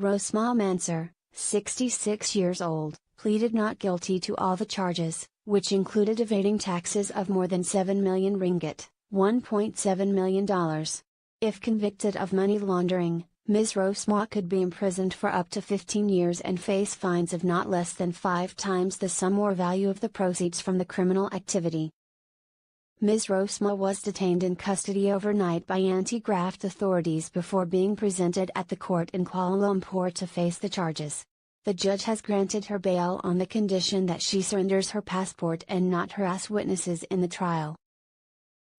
Rosmah Mansor, 66 years old, pleaded not guilty to all the charges, which included evading taxes of more than 7 million ringgit, $1.7 million. If convicted of money laundering, Ms. Rosmah could be imprisoned for up to 15 years and face fines of not less than 5 times the sum or value of the proceeds from the criminal activity. Ms. Rosmah was detained in custody overnight by anti-graft authorities before being presented at the court in Kuala Lumpur to face the charges. The judge has granted her bail on the condition that she surrenders her passport and not harass witnesses in the trial.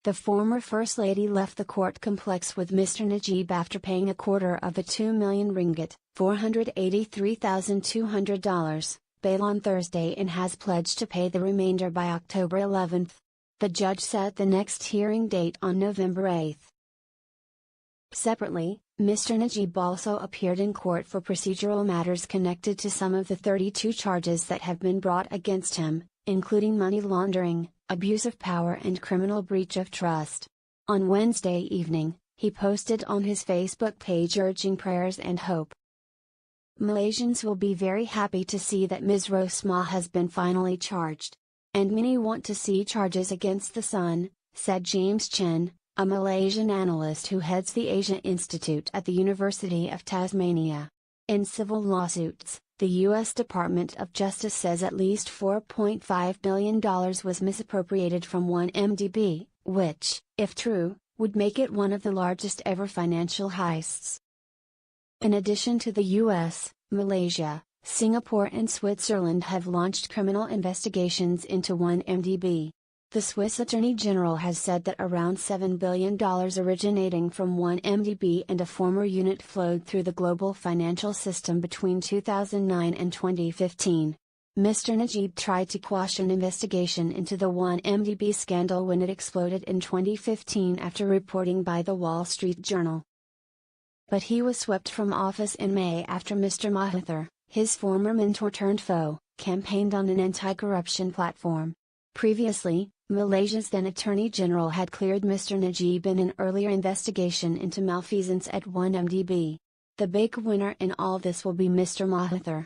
The former First Lady left the court complex with Mr. Najib after paying a quarter of the 2 million ringgit, $483,200, bail on Thursday and has pledged to pay the remainder by October 11. The judge set the next hearing date on November 8. Separately, Mr. Najib also appeared in court for procedural matters connected to some of the 32 charges that have been brought against him, including money laundering, abuse of power and criminal breach of trust. On Wednesday evening, he posted on his Facebook page urging prayers and hope. Malaysians will be very happy to see that Ms. Rosmah has been finally charged. And many want to see charges against the son, said James Chen, a Malaysian analyst who heads the Asia Institute at the University of Tasmania. In civil lawsuits, the U.S. Department of Justice says at least $4.5 billion was misappropriated from 1MDB, which, if true, would make it one of the largest ever financial heists. In addition to the U.S., Malaysia, Singapore and Switzerland have launched criminal investigations into 1MDB. The Swiss Attorney General has said that around $7 billion originating from 1MDB and a former unit flowed through the global financial system between 2009 and 2015. Mr. Najib tried to quash an investigation into the 1MDB scandal when it exploded in 2015 after reporting by the Wall Street Journal. But he was swept from office in May after Mr. Mahathir, his former mentor-turned-foe, campaigned on an anti-corruption platform. Previously, Malaysia's then Attorney General had cleared Mr. Najib in an earlier investigation into malfeasance at 1MDB. The big winner in all this will be Mr. Mahathir.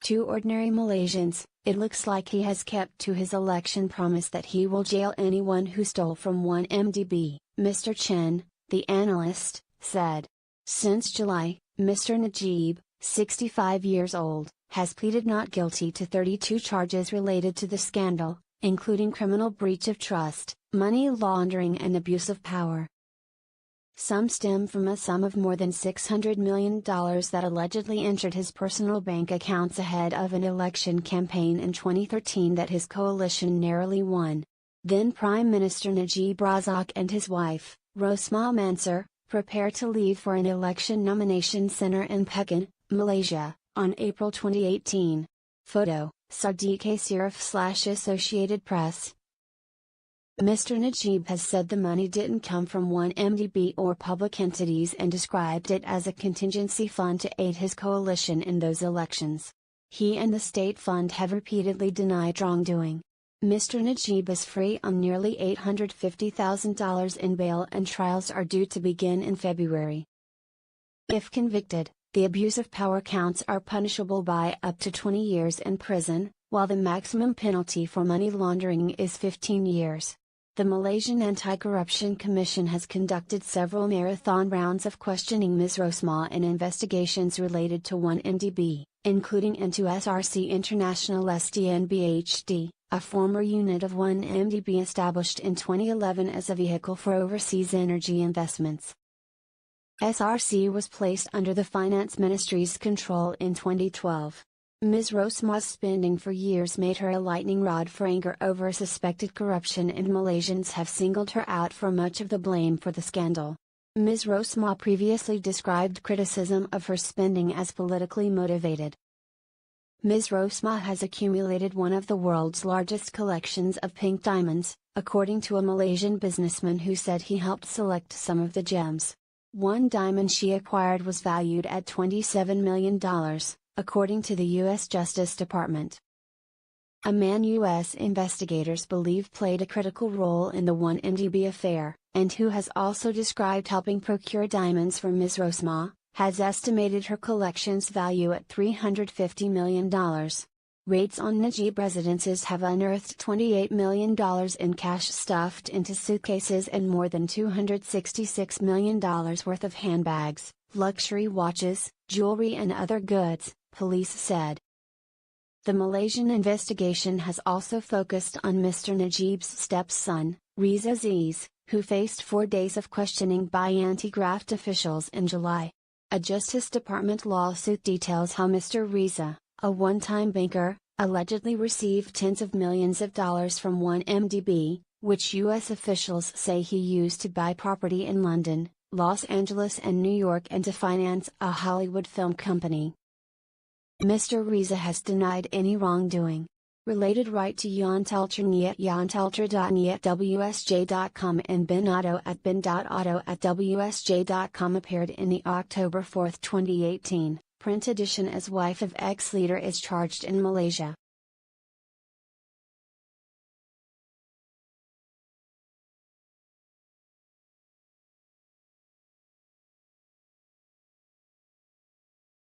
To ordinary Malaysians, it looks like he has kept to his election promise that he will jail anyone who stole from 1MDB, Mr. Chen, the analyst, said. Since July, Mr. Najib, 65 years old, has pleaded not guilty to 32 charges related to the scandal, including criminal breach of trust, money laundering and abuse of power. Some stem from a sum of more than $600 million that allegedly entered his personal bank accounts ahead of an election campaign in 2013 that his coalition narrowly won. Then Prime Minister Najib Razak and his wife, Rosmah Mansor, prepare to leave for an election nomination center in Pekin, Malaysia, on April 2018. Photo, Sadiq Asiraf/Associated Press. Mr. Najib has said the money didn't come from 1MDB or public entities and described it as a contingency fund to aid his coalition in those elections. He and the state fund have repeatedly denied wrongdoing. Mr. Najib is free on nearly $850,000 in bail and trials are due to begin in February. If convicted, the abuse of power counts are punishable by up to 20 years in prison, while the maximum penalty for money laundering is 15 years. The Malaysian Anti-Corruption Commission has conducted several marathon rounds of questioning Ms. Rosmah in investigations related to 1MDB, including into SRC International SDNBHD, a former unit of 1MDB established in 2011 as a vehicle for overseas energy investments. SRC was placed under the Finance Ministry's control in 2012. Ms. Rosmah's spending for years made her a lightning rod for anger over suspected corruption, and Malaysians have singled her out for much of the blame for the scandal. Ms. Rosmah previously described criticism of her spending as politically motivated. Ms. Rosmah has accumulated one of the world's largest collections of pink diamonds, according to a Malaysian businessman who said he helped select some of the gems. One diamond she acquired was valued at $27 million, according to the U.S. Justice Department. A man U.S. investigators believe played a critical role in the 1MDB affair, and who has also described helping procure diamonds for Ms. Rosmah, has estimated her collections value at $350 million. Raids on Najib residences have unearthed $28 million in cash stuffed into suitcases and more than $266 million worth of handbags, luxury watches, jewelry and other goods, police said. The Malaysian investigation has also focused on Mr. Najib's stepson, Riza Aziz, who faced 4 days of questioning by anti-graft officials in July. A Justice Department lawsuit details how Mr. Riza, a one-time banker, allegedly received tens of millions of dollars from 1MDB, which U.S. officials say he used to buy property in London, Los Angeles and New York and to finance a Hollywood film company. Mr. Riza has denied any wrongdoing. Related right to yanteltra@wsj.com and bin.auto@wsj.com appeared in the October 4, 2018, print edition as wife of ex-leader is charged in Malaysia.